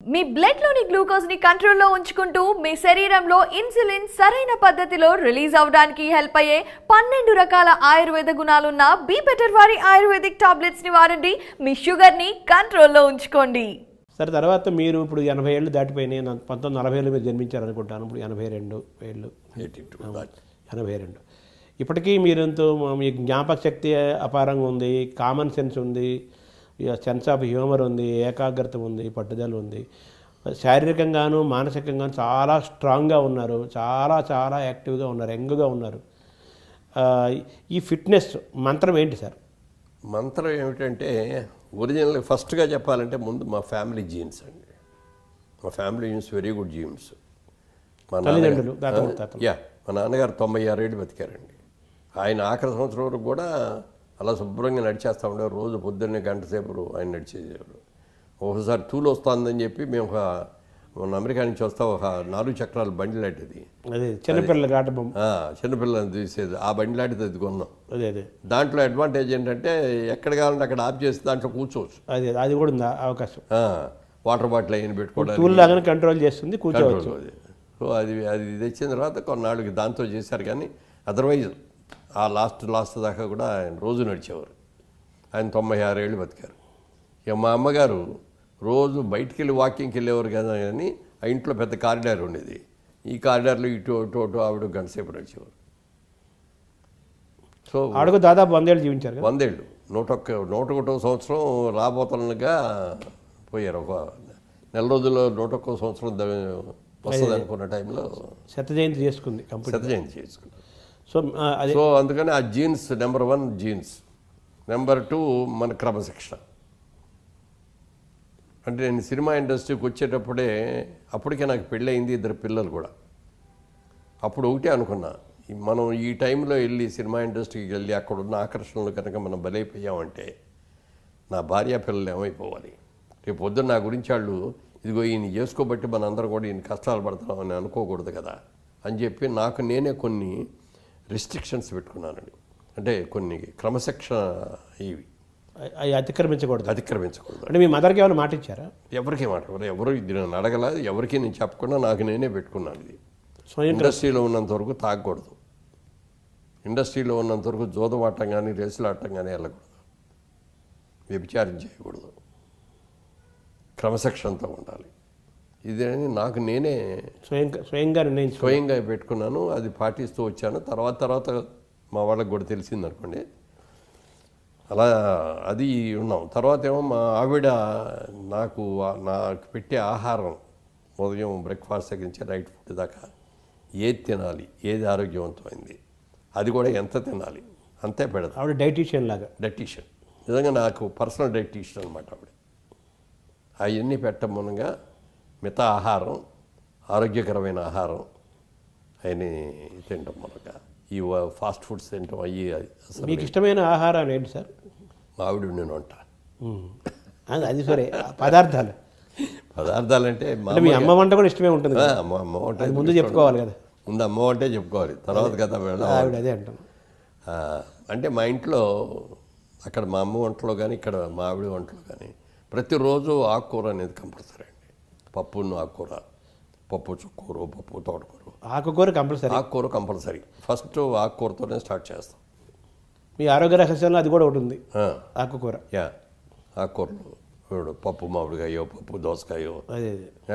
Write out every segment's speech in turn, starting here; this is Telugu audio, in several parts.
మీ బ్లడ్ లోని గ్లూకోజ్ ని కంట్రోల్లో ఉంచుకుంటూ మీ శరీరంలో ఇన్సులిన్ సరైన పద్ధతిలో రిలీజ్ అవడానికి హెల్ప్ అయ్యే 12 రకాల ఆయుర్వేద గుణాలున్న బీ బెటర్ వారి ఆయుర్వేదిక్ టాబ్లెట్స్ ని వాడండి. మీ షుగర్ ని కంట్రోల్లో ఉంచుకోండి. సరే, తర్వాత మీరు ఇప్పుడు 80 ఏళ్ళు దాటిపోయినాయి. 1940లో మీరు జన్మించారు అనుకుంటాను. ఇప్పుడు 82 ఏళ్ళు, 82. ఇప్పటికీ మీరంతో మీ జ్ఞాపక శక్తి అపారంగా ఉంది, కామన్ సెన్స్ ఉంది, సెన్స్ ఆఫ్ హ్యూమర్ ఉంది, ఏకాగ్రత ఉంది, పట్టుదల ఉంది. శారీరకంగాను మానసికంగాను చాలా స్ట్రాంగ్గా ఉన్నారు, చాలా చాలా యాక్టివ్గా ఉన్నారు, యంగ్గా ఉన్నారు. ఈ ఫిట్నెస్ మంత్రం ఏంటి సార్? మంత్రం ఏమిటంటే ఒరిజినల్ ఫస్ట్గా చెప్పాలంటే ముందు మా ఫ్యామిలీ జీన్స్ అండి. మా family genes very good jeans. మా తల్లిదండ్రులు మా నాన్నగారు 96 ఏళ్ళు బతికారండి. ఆయన ఆఖరి సంవత్సరం వరకు కూడా అలా శుభ్రంగా నడిచేస్తూ ఉండేవారు. రోజు పొద్దున్నే గంట సేపు ఆయన నడిచేసేవారు. ఒకసారి తూలు వస్తుందని చెప్పి మేము మన అమెరికా నుంచి వస్తా ఒక 4 చక్రాల బండి లాంటిది, అదే చిన్నపిల్లల ఆట బొమ్మ, చిన్నపిల్లలని తీసేది ఆ బండి లాంటిది అది కొన్నాం. అదే దాంట్లో అడ్వాంటేజ్ ఏంటంటే ఎక్కడ కావాలంటే అక్కడ ఆఫ్ చేసి దాంట్లో కూర్చోవచ్చు. అది కూడా ఉంది అవకాశం. వాటర్ బాటిల్ అయిన పెట్టుకోవడానికి టూల్ లాగానే కంట్రోల్ చేస్తుంది, కూర్చోవచ్చు. సో అది తెచ్చిన తర్వాత కొన్నాళ్ళకి దాంతో చేశారు. కానీ అదర్వైజ్ ఆ లాస్ట్ దాకా కూడా ఆయన రోజు నడిచేవారు. ఆయన 96 ఏళ్ళు బతికారు. ఇక మా అమ్మగారు రోజు బయటికి వెళ్ళి వాకింగ్కి వెళ్ళేవారు కదా, కానీ ఆ ఇంట్లో పెద్ద కారిడార్ ఉండేది. ఈ కారిడార్లో ఇటు ఆవిడ గంట సేపు నడిచేవారు. సో ఆవిడకు దాదాపు 100 ఏళ్ళు జీవించారు. 100 ఏళ్ళు, 101వ సంవత్సరం రాబోతుండగా పోయారు. ఒక నెల రోజుల్లో 101వ సంవత్సరం వస్తుంది అనుకున్న టైంలో శత జయంతి చేసుకుంది. సో అందుకని ఆ జీన్స్ నెంబర్ 1 జీన్స్. నెంబర్ 2 మన క్రమశిక్షణ. అంటే నేను సినిమా ఇండస్ట్రీకి వచ్చేటప్పుడే అప్పటికే నాకు పెళ్ళయింది, 2 పిల్లలు కూడా. అప్పుడు ఒకటే అనుకున్నా, మనం ఈ టైంలో వెళ్ళి సినిమా ఇండస్ట్రీకి వెళ్ళి అక్కడ ఉన్న ఆకర్షణలు కనుక మనం బలైపోయామంటే నా భార్య పిల్లలు ఏమైపోవాలి? రేపు పొద్దున్న నా గురించి వాళ్ళు ఇదిగో ఈయన చేసుకోబట్టి మన అందరం కూడా ఈయన కష్టాలు పడతామని అనుకోకూడదు కదా అని చెప్పి నాకు నేనే కొన్ని రిస్ట్రిక్షన్స్ పెట్టుకున్నానండి. అంటే కొన్ని క్రమశిక్షణ ఇవి అతిక్రమించకూడదు. అంటే మీ మదర్కి ఏమైనా మాట ఇచ్చారా? ఎవరికి మాట ఎవరు ఇది నేను అడగలేదు, ఎవరికి నేను చెప్పకుండా నాకు నేనే పెట్టుకున్నాను. ఇది ఇండస్ట్రీలో ఉన్నంత వరకు తాగకూడదు, ఇండస్ట్రీలో ఉన్నంత వరకు జోదమాటం కానీ రేసులు ఆడటం కానీ వెళ్ళకూడదు, వ్యభిచారం చేయకూడదు, క్రమశిక్షణతో ఉండాలి. ఇదేని నాకు నేనే స్వయంగా పెట్టుకున్నాను. అది పాటిస్తూ వచ్చాను. తర్వాత మా వాళ్ళకి కూడా తెలిసింది అనుకోండి. అలా అది ఉన్నాం. తర్వాత ఏమో మా ఆవిడ నాకు పెట్టే ఆహారం ఉదయం బ్రేక్ఫాస్ట్ దగ్గర నుంచి నైట్ ఫుడ్ దాకా ఏది తినాలి, ఏది ఆరోగ్యవంతమైంది, అది కూడా ఎంత తినాలి అంతే పెడతాను. ఆవిడ డైటీషియన్ నిజంగా నాకు పర్సనల్ డైటీషియన్ అనమాట ఆవిడ. అవన్నీ పెట్టడం మూలంగా మిగతా ఆహారం, ఆరోగ్యకరమైన ఆహారం అవన్నీ తినటం మూలంగా ఈ ఫాస్ట్ ఫుడ్స్ తినటం అయ్యి. మీకు ఇష్టమైన ఆహారం ఏంటి సార్? మావిడి నేను వంట. అది సరే, పదార్థాలు అంటే మీ అమ్మ వంట కూడా ఇష్టమే ఉంటుంది. అమ్మ వంట ముందు చెప్పుకోవాలి కదా, ముందు అమ్మ వంటే చెప్పుకోవాలి, తర్వాత కదా అదే అంటాను. అంటే మా ఇంట్లో అక్కడ మా అమ్మ వంటలో కానీ ఇక్కడ మా ఆవిడ వంటలో కానీ ప్రతిరోజు ఆకుకూర అనేది కంపల్సరీ అండి. పప్పును ఆకుకూర, పప్పు చుక్కూర, పప్పు తోటకూర, ఆకుకూర కంపల్సరీ. ఫస్ట్ ఆకుకూరతోనే స్టార్ట్ చేస్తాం. మీ ఆరోగ్య రహస్యంలో అది కూడా ఒకటి ఉంది, ఆకుకూర. ఆకుకూరలు పప్పు మామిడికాయో, పప్పు దోసకాయో,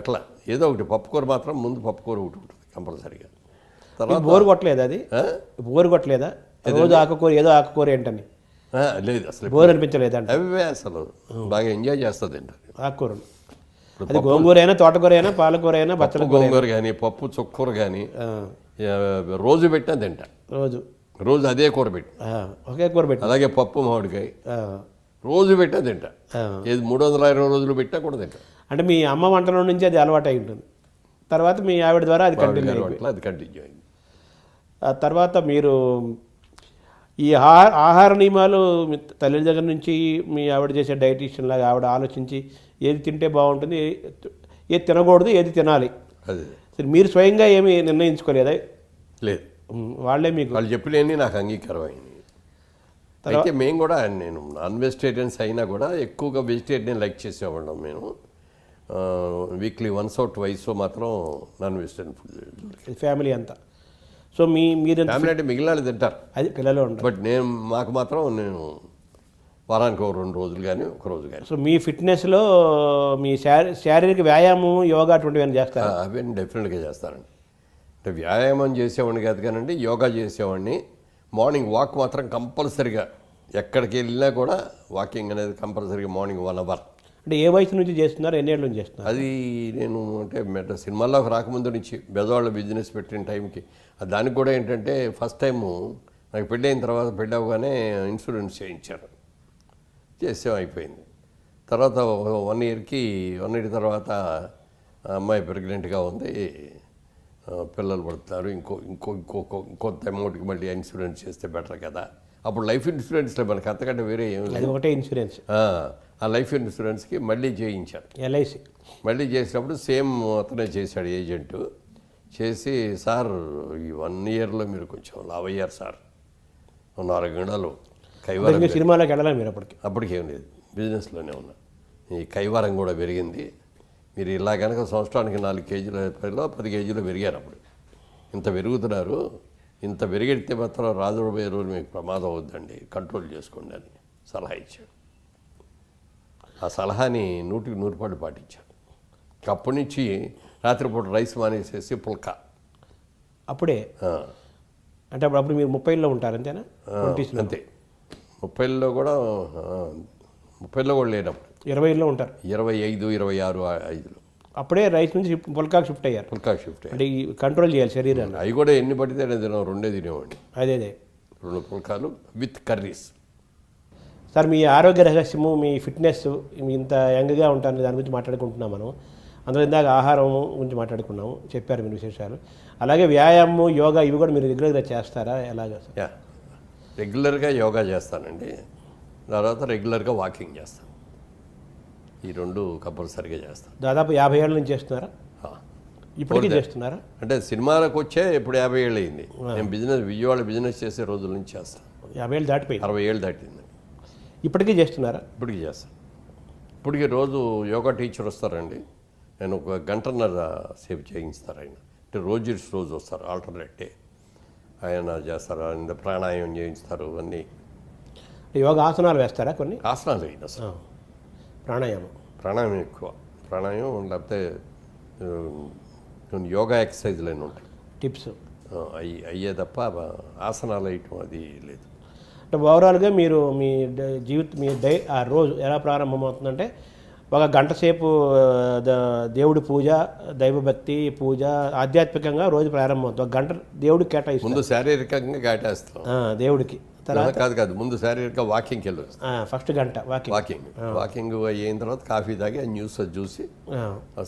ఎట్లా ఏదో ఒకటి. పప్పుకూర మాత్రం ముందు పప్పుకూర ఒకటి ఉంటుంది కంపల్సరీగా. తర్వాత బోరు కొట్టలేదు, అది బోరు కొట్టలేదా రోజు ఆకుకూర ఏదో ఆకుకూర ఏంటని? లేదు, అసలు బోర్ అనిపించలేదండి. అవే అసలు బాగా ఎంజాయ్ చేస్తుంది ఏంటండి ఆకుకూరలు. అది గోంగూర అయినా, తోటకూర అయినా, పాలకూర అయినా, బచ్చల గోంగూర కానీ, పప్పు చుక్కూర కానీ రోజు పెట్టినా తింటా. రోజు అదే కూర పెట్టి, ఒకే కూర పెట్టి, అలాగే పప్పు మామిడికాయ రోజు పెట్టా తింటా. ఏది 320 రోజులు పెట్టా కూడా తింటా. అంటే మీ అమ్మ వంటలో నుంచి అది అలవాటు అయి ఉంటుంది. తర్వాత మీ ఆవిడ ద్వారా అది కంటిన్యూ అయింది. ఆ తర్వాత మీరు ఈ ఆహార నియమాలు తల్లి దగ్గర నుంచి మీ ఆవిడ చేసే డైటీషియన్ లాగా ఆవిడ ఆలోచించి ఏది తింటే బాగుంటుంది, ఏది తినకూడదు, ఏది తినాలి, సరే మీరు స్వయంగా ఏమి నిర్ణయించుకోలేదా? లేదు, వాళ్ళు చెప్పలేని నాకు అంగీకారం అయింది. అయితే మేము కూడా, నేను నాన్ వెజిటేరియన్స్ అయినా కూడా ఎక్కువగా వెజిటేరియన్ లైక్ చేసేవాళ్ళం. మేము వీక్లీ వన్స్ ఆర్ ట్వైస్ మాత్రం నాన్ వెజిటేరియన్ ఫుడ్. ఫ్యామిలీ అంతా. సో మీరు ఫ్యామిలీ అంటే మిగిలిన తింటారు, అది పిల్లలు ఉంటారు. బట్ మాకు మాత్రం నేను వారానికి 2 రోజులు కానీ 1 రోజు కానీ. సో మీ ఫిట్నెస్లో మీ శారీరక వ్యాయామం యోగా అటువంటివి ఏమైనా చేస్తారు? అవన్నీ డెఫినెట్గా చేస్తానండి. అంటే వ్యాయామం చేసేవాడిని కాదు కానండి, యోగా చేసేవాడిని. మార్నింగ్ వాక్ మాత్రం కంపల్సరిగా, ఎక్కడికి వెళ్ళినా కూడా వాకింగ్ అనేది కంపల్సరీగా మార్నింగ్ 1 అవర్. అంటే ఏ వయసు నుంచి చేస్తున్నారు, ఎన్ని ఏళ్ళ నుంచి చేస్తున్నారు? అది నేను అంటే సినిమాల్లోకి రాకముందు నుంచి బెజవాళ్ళ బిజినెస్ పెట్టిన టైంకి, దానికి కూడా ఏంటంటే ఫస్ట్ టైము నాకు పెళ్ళి అయిన తర్వాత, పెళ్ళి అవ్వగానే ఇన్సూరెన్స్ చేయించారు, చేసాం, అయిపోయింది. తర్వాత 1 ఇయర్ తర్వాత అమ్మాయి ప్రెగ్నెంట్గా ఉంది, పిల్లలు పడుతున్నారు, ఇంకొంత అమౌంట్కి మళ్ళీ ఇన్సూరెన్స్ చేస్తే బెటర్ కదా. అప్పుడు లైఫ్ ఇన్సూరెన్స్లో మనకి అంతకంటే వేరే ఏం లేదు, ఒకటే ఇన్సూరెన్స్. ఆ లైఫ్ ఇన్సూరెన్స్కి మళ్ళీ చేయించారు. LIC మళ్ళీ చేసినప్పుడు సేమ్ అతనే చేశాడు, ఏజెంటు. చేసి సార్ ఈ 1 ఇయర్లో మీరు కొంచెం లావ్ అయ్యారు సార్, 4 గంటలు కైవారం. సినిమాలోకి వెళ్ళాలి మీరు అప్పటికేం లేదు, బిజినెస్లోనే ఉన్నా. ఈ కైవారం కూడా పెరిగింది, మీరు ఇలా కనుక సంవత్సరానికి 4 కేజీల 10 కేజీలు పెరిగారు. అప్పుడు ఇంత పెరుగుతున్నారు, ఇంత పెరిగితే మాత్రం రాజుపోయే రోజు మీకు ప్రమాదం అవుద్దండి, కంట్రోల్ చేసుకోండి అని సలహా ఇచ్చాడు. ఆ సలహాని 100కి 100 పాటించాడు. అప్పటి నుంచి రాత్రిపూట రైస్ మానేసేసి పుల్కా. అప్పుడే అంటే అప్పుడు మీరు 30లో ఉంటారు అంతేనా? అంతే, 30లో కూడా 30లో కూడా లేనప్పుడు 20లో ఉంటారు, 25, 26, 5లో అప్పుడే రైస్ నుంచి పుల్కాకి షిఫ్ట్ అయ్యారు. పుల్కా షిఫ్ట్ అంటే ఈ కంట్రోల్ చేయాలి శరీరాన్ని. అవి కూడా ఎన్ని పడితే నేను 2 తినేవాడిని. అదే 2 పుల్కాలు విత్ కర్రీస్. సార్ మీ ఆరోగ్య రహస్యము, మీ ఫిట్నెస్, ఇంత యంగ్గా ఉంటారని దాని గురించి మాట్లాడుకుంటున్నాం మనం. అందులో ఇందాక ఆహారం గురించి మాట్లాడుకున్నాము, చెప్పారు మీరు విశేషాలు. అలాగే వ్యాయామం, యోగా ఇవి కూడా మీరు రెగ్యులర్గా చేస్తారా, ఎలాగా సార్? రెగ్యులర్గా యోగా చేస్తానండి, తర్వాత రెగ్యులర్గా వాకింగ్ చేస్తాను. ఈ 2 కంపల్సరీగా చేస్తాను. దాదాపు 50 ఏళ్ళ నుంచి చేస్తున్నారా? ఇప్పటికీ చేస్తున్నారా? అంటే సినిమాలకు వచ్చే ఇప్పుడు 50 ఏళ్ళు అయింది. నేను విజయవాడ బిజినెస్ చేసే రోజుల నుంచి చేస్తాను. 50 ఏళ్ళు దాటిపోయింది. 60 ఏళ్ళు దాటింది. ఇప్పటికీ చేస్తున్నారా? ఇప్పటికీ చేస్తాను. ఇప్పటికీ రోజు యోగా టీచర్ వస్తారండి, నేను 1.5 గంటన్నర సేపు చేయిస్తారు ఆయన. అంటే రోజు వస్తారు, ఆల్టర్నేట్ డే ఆయన చేస్తారు. ఆయన ప్రాణాయామం చేయిస్తారు. అన్నీ యోగా ఆసనాలు వేస్తారా? కొన్ని ఆసనాలు అయినా సార్, ప్రాణాయామం ఎక్కువ. ప్రాణాయామం లేకపోతే యోగా ఎక్సర్సైజ్లు అన్నీ ఉంటాయి, టిప్స్ అయ్యే తప్ప ఆసనాలు వేయటం అది లేదు. అంటే ఓవరాల్గా మీరు మీ ఆ రోజు ఎలా ప్రారంభమవుతుందంటే, 1 గంట సేపు దేవుడి పూజ, దైవభక్తి పూజ, ఆధ్యాత్మికంగా రోజు ప్రారంభమవుతుంది. 1 గంట దేవుడికి కేటాయిస్తాం. ముందు శారీరకంగా కేటాయిస్తాం దేవుడికి, తర్వాత కాదు ముందు శారీరక వాకింగ్కి వెళ్ళి ఫస్ట్ గంట వాకింగ్ అయిన తర్వాత కాఫీ తాగి ఆ న్యూస్ చూసి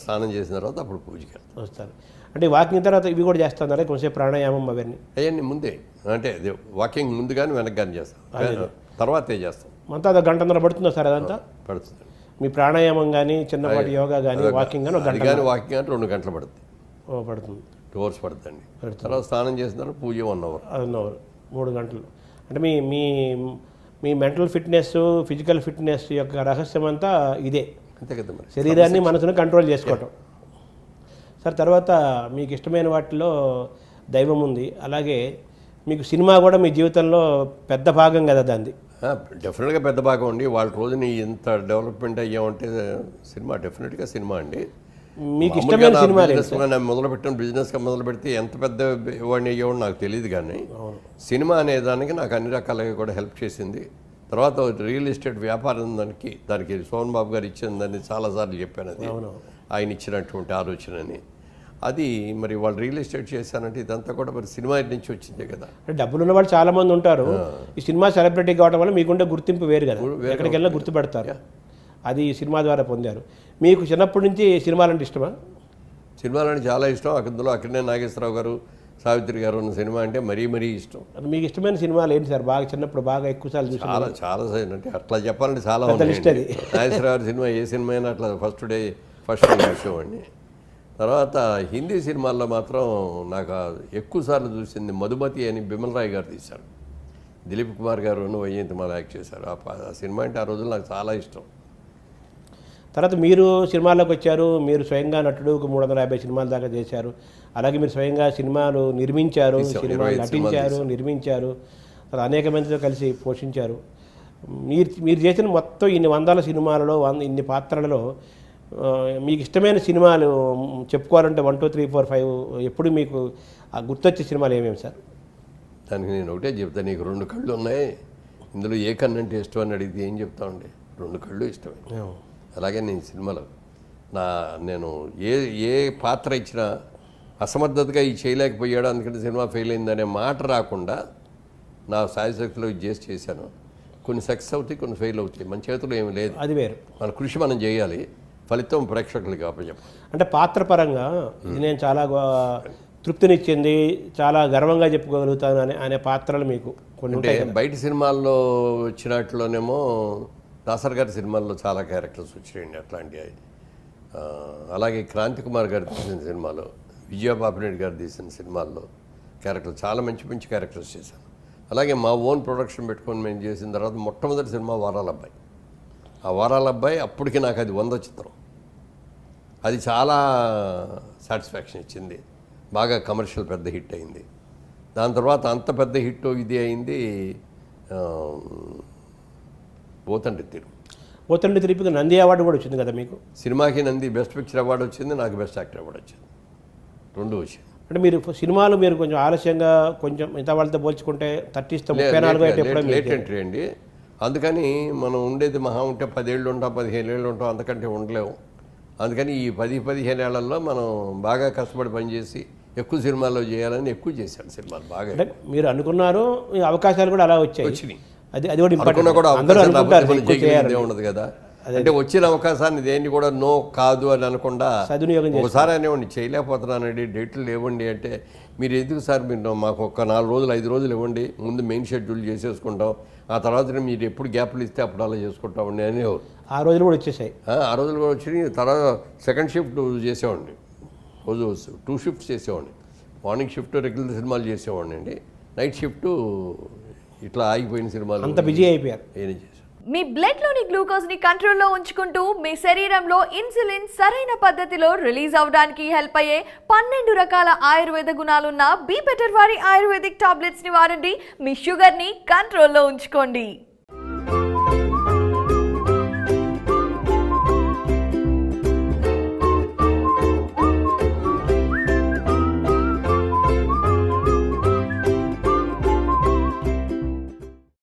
స్నానం చేసిన తర్వాత అప్పుడు పూజకి వస్తారు. అంటే వాకింగ్ తర్వాత ఇవి కూడా చేస్తున్నారా, కొంచెంసేపు ప్రాణాయామం అవన్నీ ముందే? అంటే వాకింగ్ ముందు కానీ వెనక్కి కానీ చేస్తాం, తర్వాతే చేస్తాం. మొత్తం 1 గంటన్నర పడుతుందా సార్? అదంతా పడుతుంది. మీ ప్రాణాయామం కానీ, చిన్నపాటి యోగా కానీ, వాకింగ్ కానీ 1 గంట కానీ వాకింగ్ అంటే 2 గంటలు పడుతుంది. పడుతుంది, 2 hours పడుతుందండి. తర్వాత స్నానం చేసిన తర్వాత పూజ 1 hour. 1 hour, 3 గంటలు. అంటే మీ మెంటల్ ఫిట్నెస్, ఫిజికల్ ఫిట్నెస్ యొక్క రహస్యం అంతా ఇదే, అంతే కదా మరి. శరీరాన్ని మనసును కంట్రోల్ చేసుకోవటం. సార్ తర్వాత మీకు ఇష్టమైన వాటిలో దైవం ఉంది, అలాగే మీకు సినిమా కూడా మీ జీవితంలో పెద్ద భాగం కదా దాన్ని? డెఫినెట్గా పెద్ద భాగం అండి. వాళ్ళ రోజుని ఇంత డెవలప్మెంట్ అయ్యామంటే డెఫినెట్గా సినిమా అండి. మీకు ఇష్టమైన సినిమా నేను మొదలుపెట్టిన బిజినెస్గా మొదలు పెడితే ఎంత పెద్ద వాడిని అయ్యేవాడు నాకు తెలియదు, కానీ సినిమా అనే దానికి నాకు అన్ని రకాలుగా కూడా హెల్ప్ చేసింది. తర్వాత రియల్ ఎస్టేట్ వ్యాపారం దానికి సోహన్ బాబు గారు ఇచ్చిందని చాలాసార్లు చెప్పాను. అది ఆయన ఇచ్చినటువంటి ఆలోచనని. అది మరి వాళ్ళు రియల్ ఎస్టేట్ చేశానంటే ఇదంతా కూడా మరి సినిమా నుంచి వచ్చిందే కదా. డబ్బులు ఉన్న వాళ్ళు చాలా మంది ఉంటారు, ఈ సినిమా సెలబ్రిటీ కావడం వల్ల మీకుండే గుర్తింపు వేరు కదా, ఎక్కడికి వెళ్ళినా గుర్తుపెడతారు. అది ఈ సినిమా ద్వారా పొందారు. మీకు చిన్నప్పటి నుంచి సినిమాలంటే ఇష్టమా? సినిమాలంటే చాలా ఇష్టం. అందులో అక్కడనే నాగేశ్వరరావు గారు, సావిత్రి గారు ఉన్న సినిమా అంటే మరీ ఇష్టం. మీకు ఇష్టమైన సినిమాలు ఏంటి సార్? బాగా చిన్నప్పుడు బాగా ఎక్కువసార్లు చూసి? చాలా అంటే అట్లా చెప్పాలంటే చాలా ఉన్నాయి. నాగేశ్వరరావు సినిమా ఏ సినిమా అయినా అట్లా ఫస్ట్ చూసేవాడిని. తర్వాత హిందీ సినిమాల్లో మాత్రం నాకు ఎక్కువసార్లు చూసింది మధుమతి అని బిమల్ రాయ్ గారు తీశారు. దిలీప్ కుమార్ గారు వైజయంతిమాల యాక్ట్ చేశారు. ఆ సినిమా అంటే ఆ రోజుల్లో నాకు చాలా ఇష్టం. తర్వాత మీరు సినిమాల్లోకి వచ్చారు, మీరు స్వయంగా నటుడు 350 సినిమాల దాకా చేశారు. అలాగే మీరు స్వయంగా సినిమాలు నిర్మించారు, సినిమాలు నటించారు, నిర్మించారు, తర్వాత అనేక మందితో కలిసి పోషించారు. మీరు చేసిన మొత్తం ఇన్ని వందల సినిమాలలో ఇన్ని పాత్రలలో మీకు ఇష్టమైన సినిమాలు చెప్పుకోవాలంటే 1 2 3 4 5 ఎప్పుడు మీకు గుర్తొచ్చే సినిమాలు ఏమేమి సార్? దానికి నేను ఒకటే చెప్తాను, నీకు 2 కళ్ళు ఉన్నాయి, ఇందులో ఏ కన్ను అంటే ఇష్టం అని అడిగితే ఏం చెప్తా ఉండే? 2 కళ్ళు ఇష్టమే. అలాగే నేను సినిమాలో నేను ఏ పాత్ర ఇచ్చినా అసమర్థతగా ఈ చేయలేకపోయాడు అందుకని సినిమా ఫెయిల్ అయిందనే మాట రాకుండా నా సాయశక్తిలో ఇది చేశాను. కొన్ని సక్సెస్ అవుతాయి, కొన్ని ఫెయిల్ అవుతాయి, మన చేతిలో ఏమి లేదు, అది వేరు. మన కృషి మనం చేయాలి, ఫలితం ప్రేక్షకులకి అప్పచెప్పాలి. అంటే పాత్ర పరంగా ఇది నేను చాలా తృప్తినిచ్చింది, చాలా గర్వంగా చెప్పుకోగలుగుతాను అనే పాత్రలు మీకు కొన్ని అంటే బయట సినిమాల్లో వచ్చినట్లోనేమో దాసర్ గారి సినిమాల్లో చాలా క్యారెక్టర్స్ వచ్చాయండి అట్లాంటివి. అలాగే క్రాంతి కుమార్ గారు తీసిన సినిమాలో, విజయబాబురెడ్డి గారు తీసిన సినిమాల్లో క్యారెక్టర్లు చాలా మంచి మంచి క్యారెక్టర్స్ చేశాను. అలాగే మా ఓన్ ప్రొడక్షన్ పెట్టుకొని మేము చేసిన తర్వాత మొట్టమొదటి సినిమా వారాల అబ్బాయి. ఆ వారాల అబ్బాయి అప్పటికి నాకు అది 100 చిత్రం. అది చాలా సాటిస్ఫాక్షన్ ఇచ్చింది, బాగా కమర్షియల్ పెద్ద హిట్ అయింది. దాని తర్వాత అంత పెద్ద హిట్ ఇది అయింది పోతండి తిరిపికి నంది అవార్డు కూడా వచ్చింది కదా మీకు? సినిమాకి నంది బెస్ట్ పిక్చర్ అవార్డు వచ్చింది, నాకు బెస్ట్ యాక్టర్ అవార్డు వచ్చింది, 2 వచ్చింది. అంటే మీరు సినిమాలు మీరు కొంచెం ఆలస్యంగా, కొంచెం మిగతా వాళ్ళతో పోల్చుకుంటే 30 34 లేట్ ఎంట్రీ అండి. అందుకని మనం ఉండేది మహా ఉంటే 10 ఏళ్ళు ఉంటాం, 15 ఏళ్ళు ఉంటాం, అంతకంటే ఉండలేము. అందుకని ఈ 10-15 ఏళ్లలో మనం బాగా కష్టపడి పనిచేసి ఎక్కువ సినిమాల్లో చేయాలని ఎక్కువ చేశాను సినిమాలు బాగా. అంటే మీరు అనుకున్నారు, అవకాశాలు కూడా అలా వచ్చినాయి. అది కూడా ఉండదు కదా. అంటే వచ్చిన అవకాశాన్ని దేన్ని కూడా నో కాదు అని అనకుండా ఒకసారి అనేవ్వండి, చేయలేకపోతున్నానండి, డేట్లు లేవండి అంటే, మీరు ఎందుకు సార్ మీరు మాకు ఒక 4 రోజులు 5 రోజులు ఇవ్వండి, ముందు మెయిన్ షెడ్యూల్ చేసేసుకుంటాం, ఆ తర్వాత మీరు ఎప్పుడు గ్యాప్లు ఇస్తే అప్పుడు అలా చేసుకుంటామండి అనేవారు. ఆ రోజులు కూడా వచ్చేసాయి. ఆ రోజులు కూడా వచ్చినాయి. తర్వాత సెకండ్ షిఫ్ట్ చేసేవాడిని, రోజు 2 షిఫ్ట్స్ చేసేవాడిని. మార్నింగ్ షిఫ్ట్ రెగ్యులర్ సినిమాలు చేసేవాడిని అండి, నైట్ షిఫ్ట్ ఇట్లా ఆగిపోయిన సినిమాలు. అంత బిజీ అయిపోయారు. ఏం చేశాను. మీ బ్లడ్ లోని గ్లూకోజ్ ని కంట్రోల్లో ఉంచుకుంటూ మీ శరీరంలో ఇన్సులిన్ సరైన పద్ధతిలో రిలీజ్ అవడానికి హెల్ప్ అయ్యే 12 రకాల ఆయుర్వేద గుణాలున్న బీ బెటర్ వారి ఆయుర్వేదిక్ టాబ్లెట్స్ ని వాడండి. మీ షుగర్ ని కంట్రోల్లో ఉంచుకోండి.